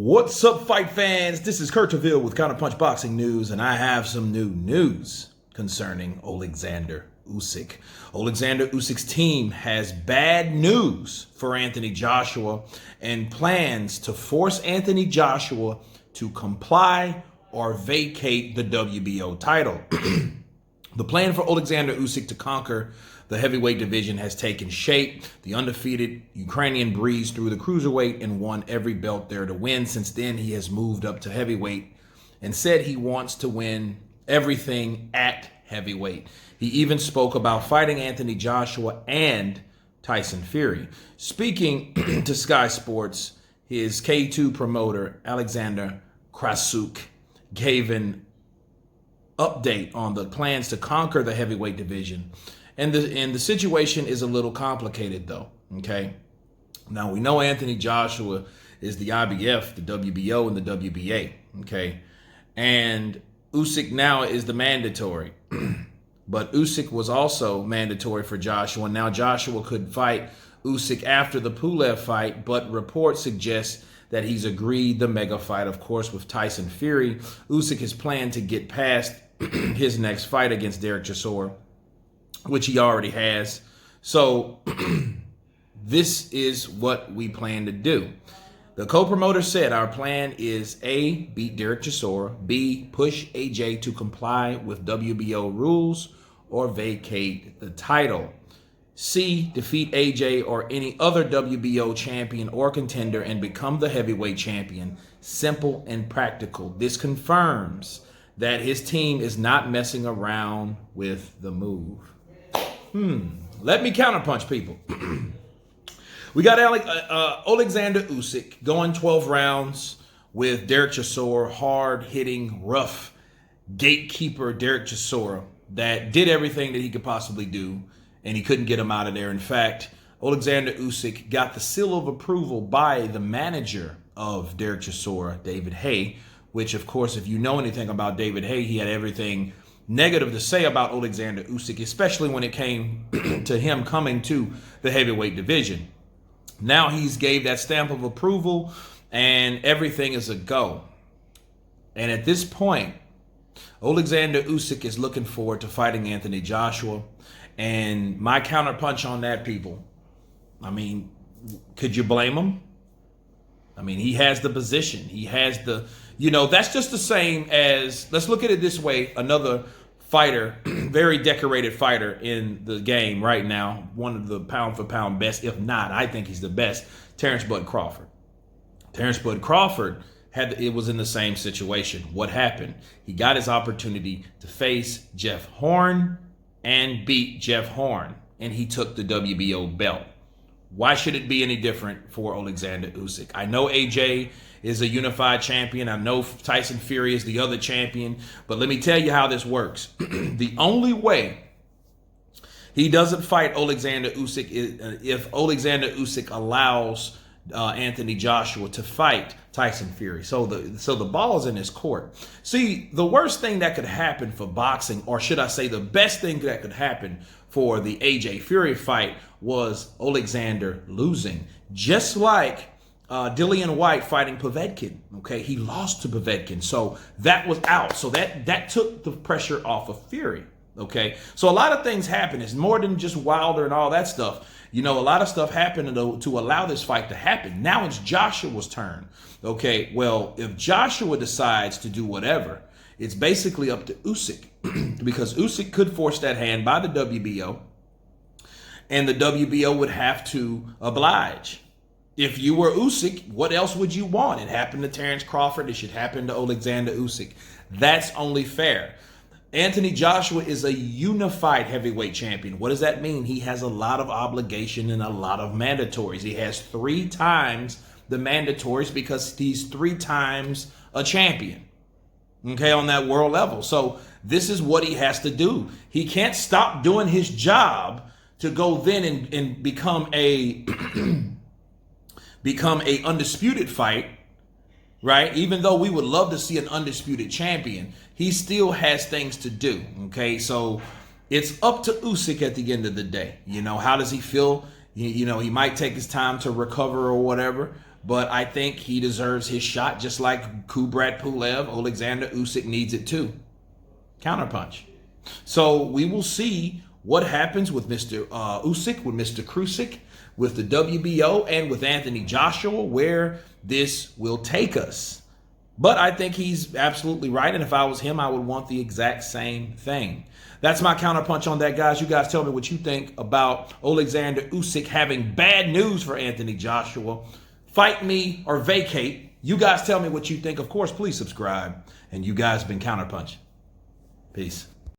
What's up, fight fans? This is Kurt Taville with Counterpunch Boxing News, and I have some new news concerning Oleksandr Usyk. Oleksandr Usyk's team has bad news for Anthony Joshua and plans to force Anthony Joshua to comply or vacate the WBO title. The plan for Oleksandr Usyk to conquer the heavyweight division has taken shape. The undefeated Ukrainian breezed through the cruiserweight and won every belt there to win. Since then, he has moved up to heavyweight and said he wants to win everything at heavyweight. He even spoke about fighting Anthony Joshua and Tyson Fury. Speaking to Sky Sports, his K2 promoter, Oleksandr Usyk, gave an update on the plans to conquer the heavyweight division. And the situation is a little complicated, though, okay? Now, we know Anthony Joshua is the IBF, the WBO, and the WBA, okay? And Usyk now is the mandatory. But Usyk was also mandatory for Joshua. Now Joshua could fight Usyk after the Pulev fight, but reports suggest that he's agreed the mega fight, of course, with Tyson Fury. Usyk has planned to get past his next fight against Derek Chisora, which he already has. So this is what we plan to do. The co-promoter said our plan is A, beat Derek Chisora, B, push AJ to comply with WBO rules or vacate the title, C, defeat AJ or any other WBO champion or contender and become the heavyweight champion. Simple and practical. This confirms that his team is not messing around with the move. Let me counterpunch, people. We got Oleksandr Usyk going 12 rounds with Derek Chisora, hard-hitting, rough gatekeeper Derek Chisora that did everything that he could possibly do, and he couldn't get him out of there. In fact, Oleksandr Usyk got the seal of approval by the manager of Derek Chisora, David Haye, which, of course, if you know anything about David Haye, he had everything negative to say about Oleksandr Usyk, especially when it came to him coming to the heavyweight division. Now he's gave that stamp of approval and everything is a go. And at this point, Oleksandr Usyk is looking forward to fighting Anthony Joshua. And my counterpunch on that, people, I mean, could you blame him? I mean, he has the position. He has the, that's just the same as, let's look at it this way, another fighter, very decorated fighter in the game right now, one of the pound-for-pound best, if not, I think he's the best, Terrence Bud Crawford. Terrence Bud Crawford was in the same situation. What happened? He got his opportunity to face Jeff Horn and beat Jeff Horn, and he took the WBO belt. Why should it be any different for Oleksandr Usyk? I know AJ is a unified champion. I know Tyson Fury is the other champion. But let me tell you how this works. The only way he doesn't fight Oleksandr Usyk is if Oleksandr Usyk allows Anthony Joshua to fight Tyson Fury. So the ball is in his court. See, the worst thing that could happen for boxing, or should I say the best thing that could happen for the AJ Fury fight, was Oleksandr losing. Just like Dillian White fighting Povetkin. Okay, he lost to Povetkin, so that was out. So that took the pressure off of Fury. Okay, so a lot of things happen. It's more than just Wilder and all that stuff. A lot of stuff happened to allow this fight to happen. Now it's Joshua's turn. Okay, well, if Joshua decides to do whatever, it's basically up to Usyk because Usyk could force that hand by the WBO, and the WBO would have to oblige. If you were Usyk, what else would you want? It happened to Terrence Crawford. It should happen to Oleksandr Usyk. That's only fair. Anthony Joshua is a unified heavyweight champion. What does that mean? He has a lot of obligation and a lot of mandatories. He has 3 times the mandatories because he's 3 times a champion, okay, on that world level. So this is what he has to do. He can't stop doing his job to go then and become a undisputed fight, right? Even though we would love to see an undisputed champion, he still has things to do, okay? So it's up to Usyk at the end of the day. How does he feel? He might take his time to recover or whatever, but I think he deserves his shot just like Kubrat Pulev. Oleksandr Usyk needs it too. Counterpunch. So we will see what happens with Mr. Usyk, with Mr. Krusik, with the WBO, and with Anthony Joshua, where this will take us. But I think he's absolutely right, and if I was him, I would want the exact same thing. That's my counterpunch on that, guys. You guys tell me what you think about Oleksandr Usyk having bad news for Anthony Joshua. Fight me or vacate. You guys tell me what you think. Of course, please subscribe. And you guys have been Counterpunch. Peace.